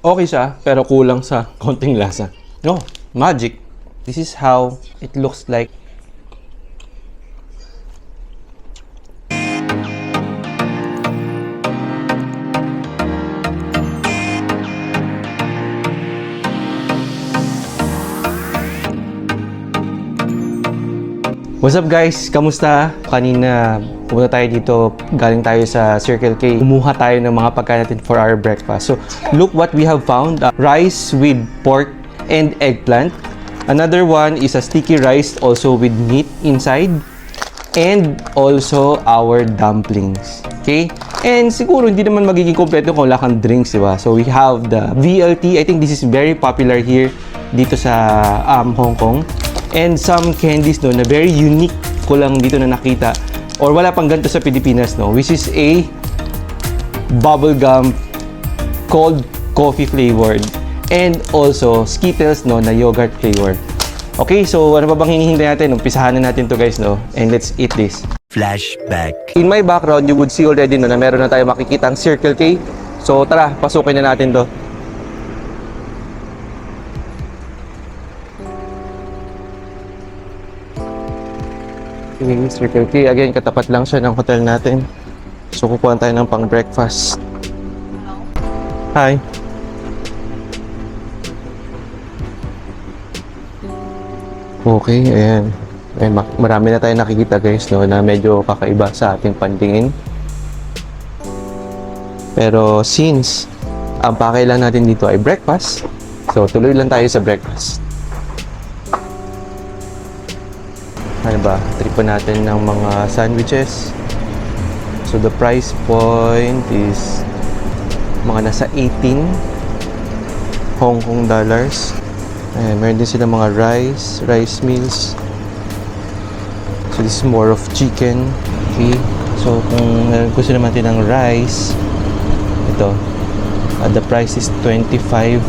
Okay siya, pero kulang sa konting lasa. No, magic. This is how it looks like. What's up guys? Kamusta? Kanina pumunta tayo dito, galing tayo sa Circle K. Kumuha tayo ng mga pagkain natin for our breakfast. So, look what we have found. Rice with pork and eggplant. Another one is a sticky rice also with meat inside. And also our dumplings. Okay? And siguro hindi naman magiging kompleto kung wala kang drinks, diba? So, we have the VLT. I think this is very popular here dito sa Hong Kong. And some candies no na very unique ko lang dito na nakita or wala pang ganito sa Pilipinas no, which is a bubble gum cold coffee flavored and also Skittles no na yogurt flavor. Okay, so ano pa bang hinihintay natin? Umpisahan na natin to guys no, and let's eat this. Flashback. In my background you would see already no na meron na tayo makikitang Circle K. So tara, pasukin na natin to. Circle K. Again, katapat lang siya ng hotel natin. So, kukuha tayo ng pang-breakfast. Hi. Okay, ayan. Marami na tayo nakikita guys, no, na medyo kakaiba sa ating pantingin. Pero since ang pakailan natin dito ay breakfast, so tuloy lang tayo sa breakfast. Ano ba? Tripan natin ng mga sandwiches. So the price point is mga nasa 18 Hong Kong dollars. Ayan, meron din sila mga rice meals. So this is more of chicken. Okay. So kung gusto naman natin ng rice, ito. The price is 25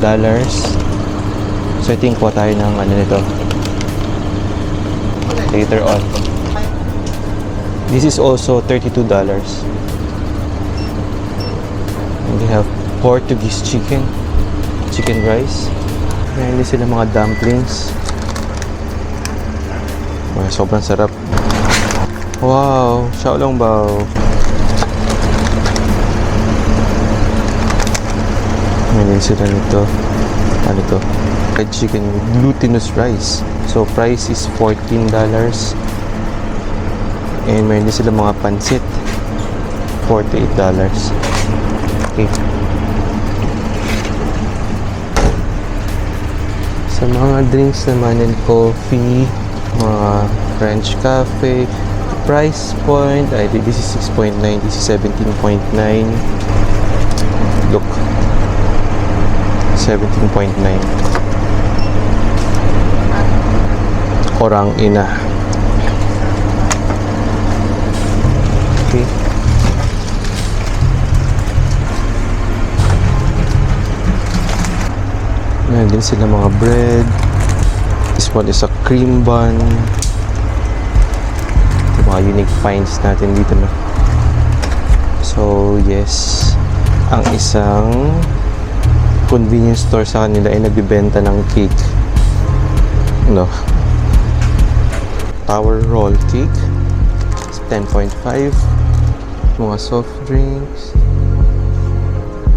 dollars. So I think kuha tayo ng ano nito later on. This is also $32. And they have Portuguese chicken rice. Meron din sila mga dumplings. Wow, sobrang sarap. Wow, xiaolong bao. Meron din sila nito. Ano to? Fried chicken with glutinous rice. So price is $14. And meron din sila mga pansit. $48. Okay. Sa mga drinks naman and coffee, mga French cafe, price point, I think this is 6.9, this is 17.9. Look. 17.9. Orang ina. Okay. Meron din sila mga bread. This one is a cream bun. Mga unique finds natin dito na. So yes, ang isang convenience store sa kanila ay nagbibenta ng cake. No. Tower roll cake. It's 10.5. Mga soft drinks.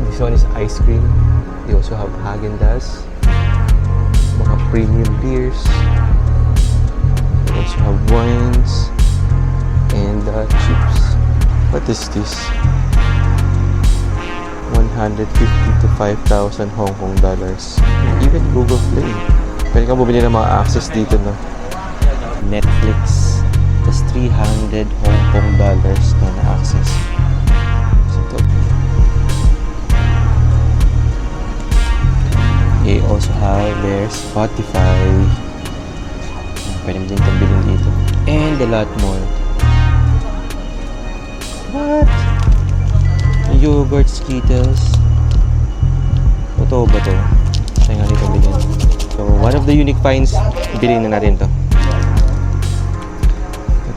This one is ice cream. They also have Häagen-Dazs. Mga premium beers. They also have wines. And chips. What is this? 150 to 5,000 Hong Kong dollars. Even Google Play. Pwede kang bumili ng mga access dito, no? Netflix. That's 300 Hong Kong dollars na access. So, ito. They also have their Spotify. Pwede mo din itong bilhin dito. And a lot more. What? Yogurt Skittles. Totoo ba ito? Kaya nga nito bilhin. So, one of the unique finds, bilhin na natin to.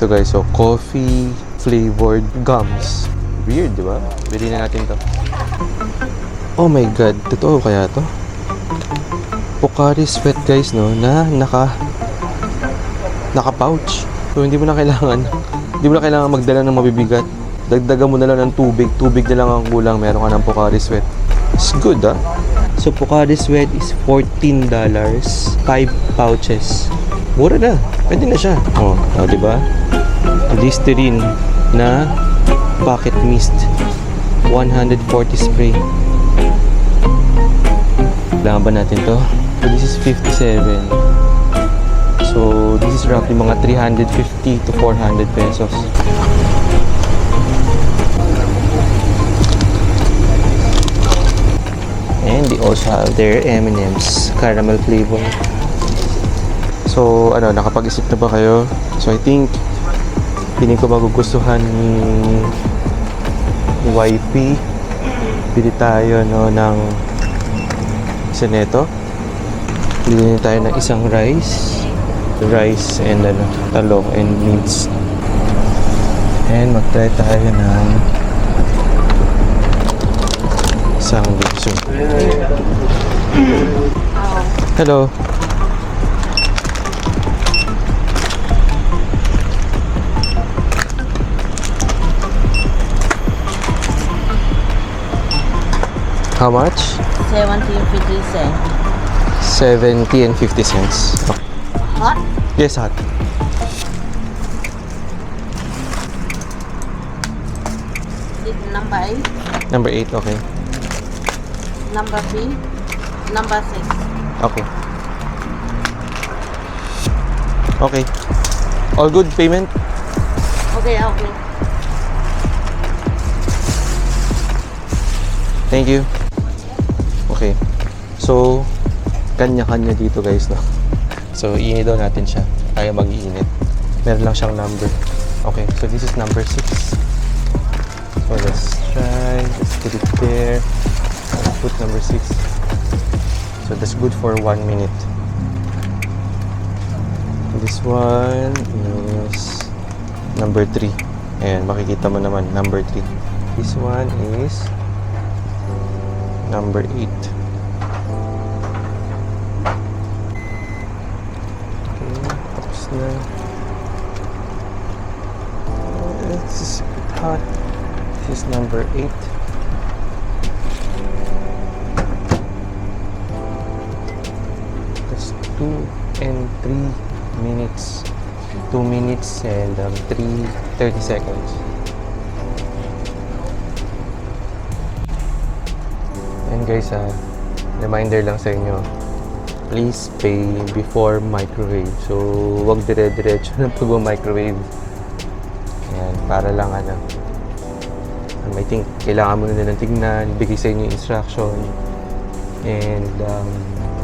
Ito guys, so coffee flavored gums. Weird, di ba? Bili na natin to. Oh my God, totoo kaya to? Pocari Sweat guys, no, na naka-pouch. So hindi mo na kailangan magdala ng mabibigat. Dagdagan mo na lang ng tubig. Tubig na lang ang kulang. Meron ka ng Pocari Sweat. It's good, ah. So Pocari Sweat is $14. 5 pouches. Mura na. Pwede na siya. Oh, di ba? Listerine na pocket mist. 140 spray. Kailangan ba natin to? So this is 57. So this is roughly mga 350 to 400 pesos. And they also have their M&M's caramel flavor. So nakapag-isip na ba kayo? So I think piling ko magugustuhan ni YP. Bili tayo ng isa neto. Bili tayo ng isang rice and talong and mince. And mag-try tayo ng isang bipso. Hello. How much? 70 and 50 cents. 70 and 50 cents. Okay. Hot? Yes, hot. Number 8. Number 8, okay. Number 3. Number 6. Okay. Okay. All good payment? Okay, okay. Thank you. Okay. So, kanya-kanya dito guys, no? So, iinit daw natin siya. Tayo mag-iinit. Meron lang siyang number. Okay, so this is number 6. So, let's try. Let's put it there. Let's put number 6. So, that's good for 1 minute. This one is number 3. Ayan, makikita mo naman, number 3. This one is number 8. Okay, tapos na. This is hot. This is number 8. That's 2 and 3 minutes. 2 minutes and 30 seconds. And guys, reminder lang sa inyo, please pay before microwave. So, wag dire-diretso ng pag-microwave. Ayan, para lang I think kailangan mo na nilang tignan, bigay sa inyo yung instruction. And,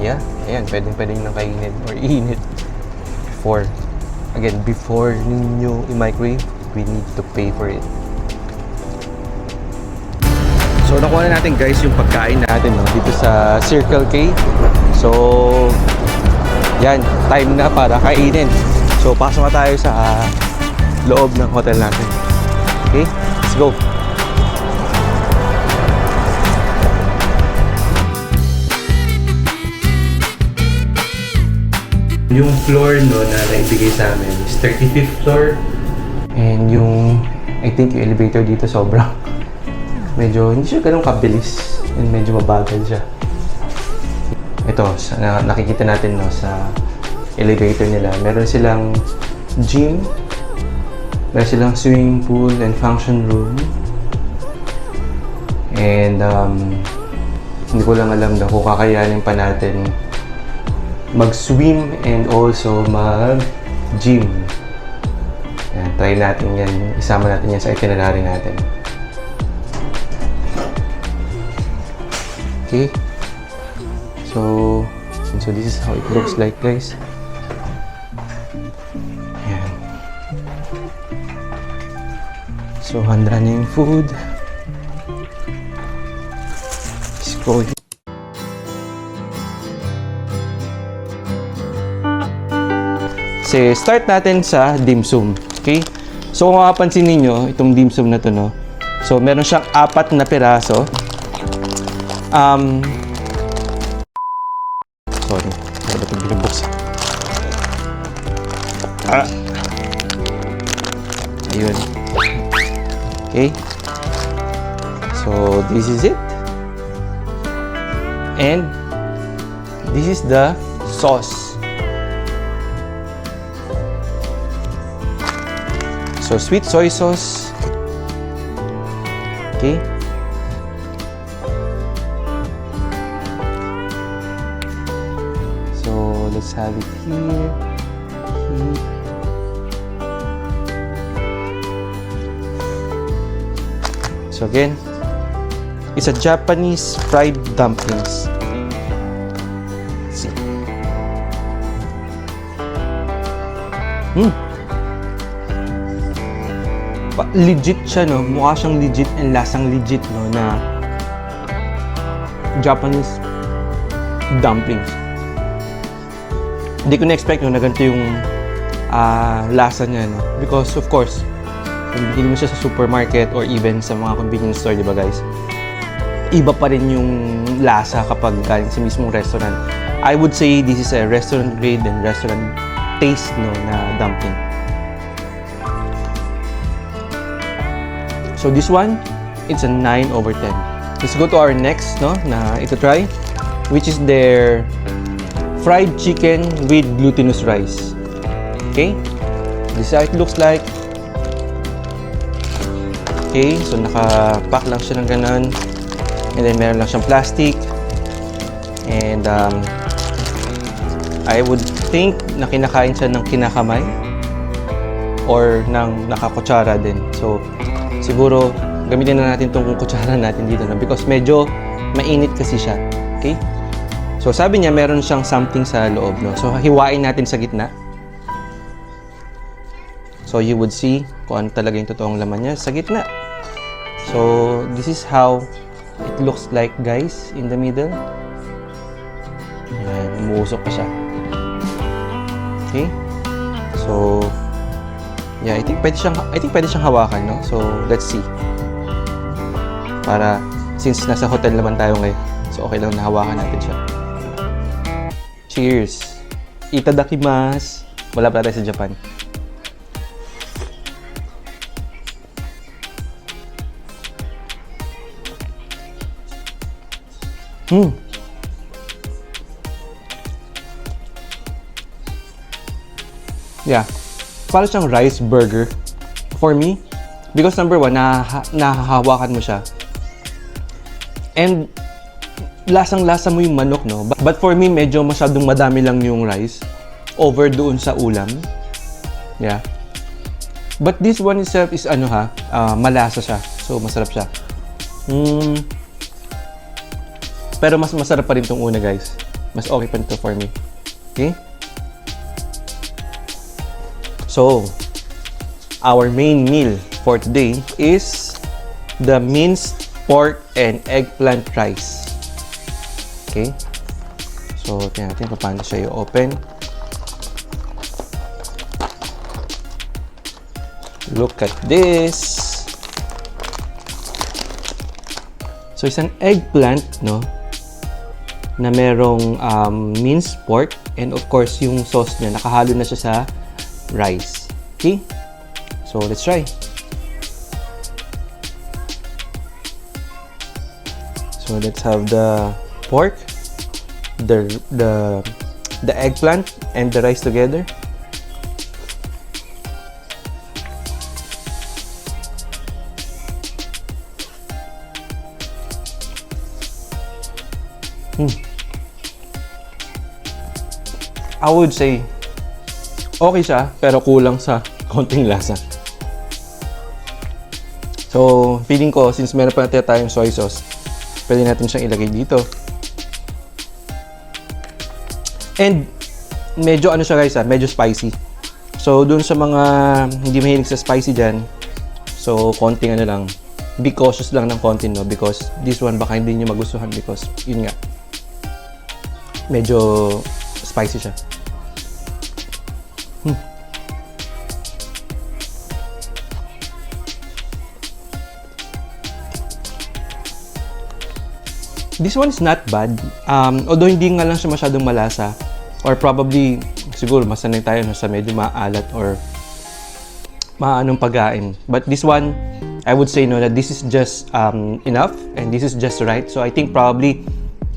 yeah, ayan, pwedeng nang kainin or iinit before. Again, before ninyo i-microwave, we need to pay for it. So, nakuha na natin guys yung pagkain natin dito sa Circle K. So, yan, time na para kainin. So, pasok na tayo sa loob ng hotel natin. Okay, let's go. Yung floor na naibigay sa amin is 35th floor. And yung, I think yung elevator dito sobrang medyo hindi siya ganun kabilis and medyo mabagal siya. Ito, nakikita natin sa elevator nila. Meron silang gym, meron silang swimming pool and function room. And hindi ko lang alam kung kakayanin pa natin mag-swim and also mag-gym. Yan, try natin yan. Isama natin yan sa itinerary natin. Okay. So this is how it looks like, guys. Ayan. So, handa na yung food. Let's go. So, start natin sa dim sum. Okay? So, kung makapansin ninyo, itong dim sum na to, no? So, meron siyang 4 na piraso. Sorry. Ano ba itong binubuksan? Ayun. Okay. So, this is it. And this is the sauce. So, sweet soy sauce. Okay. So, let's have it here. So again, it's a Japanese fried dumplings. Let's see. Legit siya, no? Mukha siyang legit and lasang legit, no? Na Japanese dumplings. Hindi ko na-expect, no, na ganito yung lasa niya, no? Because, of course, kung bibili mo siya sa supermarket or even sa mga convenience store, di ba guys? Iba pa rin yung lasa kapag galing sa mismong restaurant. I would say this is a restaurant grade and restaurant taste, no, na dumpling. So this one, it's a 9/10. Let's go to our next, no, na ito try, which is their fried chicken with glutinous rice. Okay? This is how it looks like. Okay, so naka-pack lang siya ng ganun. And then meron lang siyang plastic. And I would think na kinakain siya ng kinakamay or ng nakakutsara din. So, siguro gamitin na natin itong kutsara natin dito, no? Because medyo mainit kasi siya. Okay? So, sabi niya meron siyang something sa loob, no? So, hiwain natin sa gitna. So, you would see kung ano talaga yung totoong laman niya sa gitna. So, this is how it looks like, guys, in the middle. Ayan, umuusok pa siya. Okay? So, yeah, I think pwede siyang hawakan, no? So, let's see. Para, since nasa hotel naman tayo ngayon, so okay lang na hawakan natin siya. Cheers! Itadakimasu! Wala pa tayo sa Japan. Yeah. Para siyang rice burger for me. Because number one, nahahawakan mo siya. And lasang-lasa mo yung manok, no? But for me, medyo masyadong madami lang yung rice over doon sa ulam. Yeah. But this one itself is malasa siya. So, masarap siya. Pero mas masarap pa rin itong una, guys. Mas okay pa rin ito for me. Okay? So, our main meal for today is the minced pork and eggplant rice. Okay? So, tingnan natin kung paano siya i-open. Look at this! So, isang eggplant, no? Na merong minced pork and of course yung sauce niya nakahalo na siya sa rice. Okay? So let's try. So let's have the pork, the eggplant and the rice together. I would say okay siya, pero kulang sa konting lasa. So, feeling ko, since meron pa natin tayong soy sauce, pwede natin siyang ilagay dito. And, medyo siya guys, medyo spicy. So, dun sa mga hindi mahilig sa spicy dyan, so, konting lang, be cautious lang ng konti, no? Because this one, baka hindi nyo magustuhan because, yun nga, medyo spicy siya. This one is not bad. Although hindi nga lang siya masyadong malasa, or probably siguro masanay tayo no, sa medyo maalat or maanong pagkain. But this one, I would say no that this is just enough and this is just right. So I think probably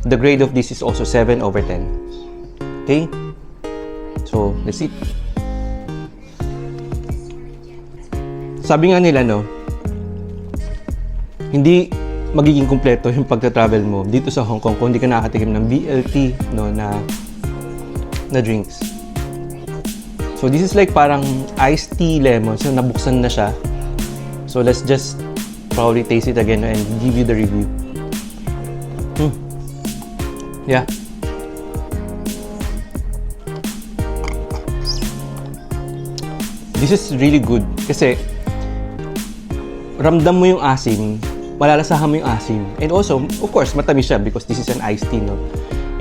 the grade of this is also 7 over 10. Okay? So, let's eat. Sabi nga nila no, hindi magiging kumpleto yung pagta-travel mo dito sa Hong Kong kung hindi ka nakakatikim ng BLT no na drinks. So this is like parang iced tea lemon. So nabuksan na siya. So let's just probably taste it again and give you the review. Yeah. This is really good kasi ramdam mo yung asim, malalasahan mo yung asim. And also, of course, matamis siya because this is an iced tea, no?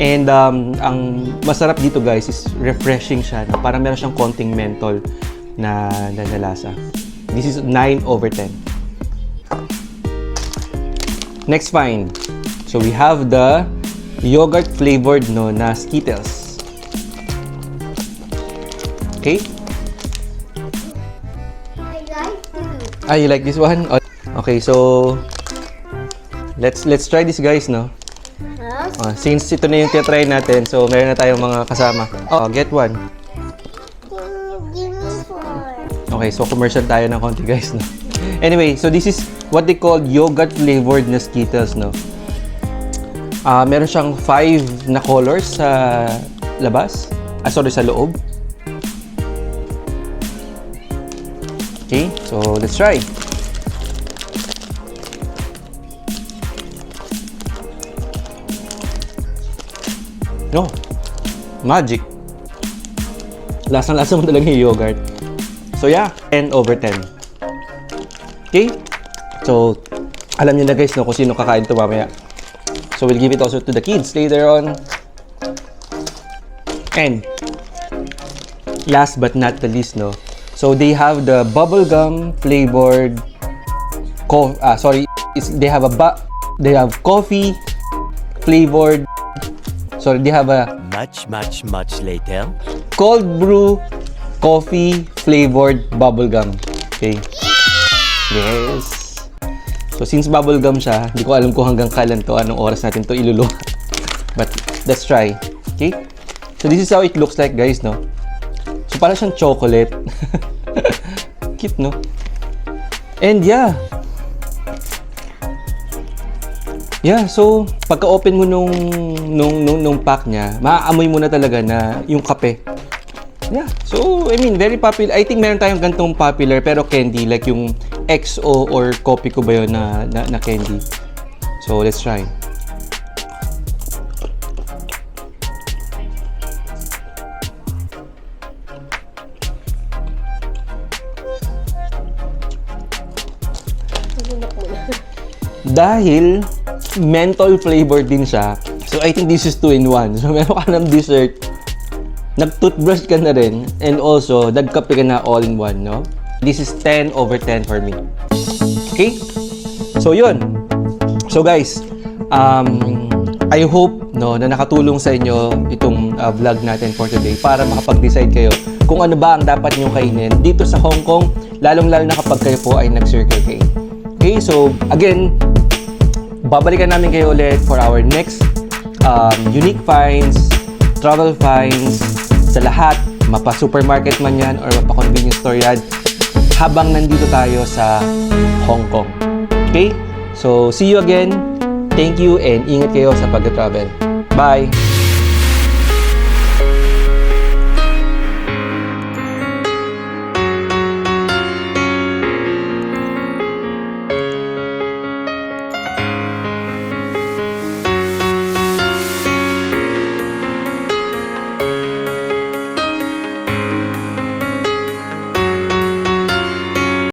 And ang masarap dito guys is refreshing siya. No? Parang meron siyang konting menthol na lasa. This is 9 over 10. Next find. So we have the yogurt flavored no na Skittles. Okay? I like this. Ah, you like this one? Okay, so let's try this guys, no? Since ito na yung try natin, so meron na tayong mga kasama. Oh, get one. Give me 4. Okay, so commercial tayo ng konti guys, no? Anyway, so this is what they call yogurt flavored na Skittles, no? Meron siyang 5 na colors sa labas. Sorry, sa loob. Okay, so let's try. No, magic. Lasang-lasa mo talaga yung yogurt. So yeah, 10 over 10. Okay? So, alam niyo na guys no, kung sino kakain ito mamaya. So we'll give it also to the kids later on. And last but not the least, no. So they have the bubblegum flavored they have coffee flavored. Sorry, they have a Much later. cold brew coffee flavored bubblegum. Okay. Yes. So since bubblegum siya, hindi ko alam kung hanggang kailan to, anong oras natin to iluluwa. But let's try. Okay? So this is how it looks like guys, no? So para siyang chocolate. Cute, no? And yeah. Yeah, so pagka-open mo nung pack niya, maaamoy mo na talaga na yung kape. Yeah. So, I mean, very popular. I think meron tayong gantong popular pero candy like yung XO or Coffee ko ba yun na candy. So, let's try. Dahil menthol flavor din siya, so I think this is 2-in-1. So meron ka ng dessert, nag-toothbrush ka na rin, and also nagkape ka na all-in-one, no? This is 10 over 10 for me. Okay? So yun. So guys, I hope no na nakatulong sa inyo itong vlog natin for today para makapag-decide kayo kung ano ba ang dapat niyong kainin dito sa Hong Kong, lalong-lalo na kapag kayo po ay nag-Circle K. Okay? So again, babalikan namin kayo ulit for our next unique finds, travel finds, sa lahat, mapa-supermarket man yan or mapa-convenience store yan, habang nandito tayo sa Hong Kong. Okay? So, see you again. Thank you and ingat kayo sa pag-travel. Bye!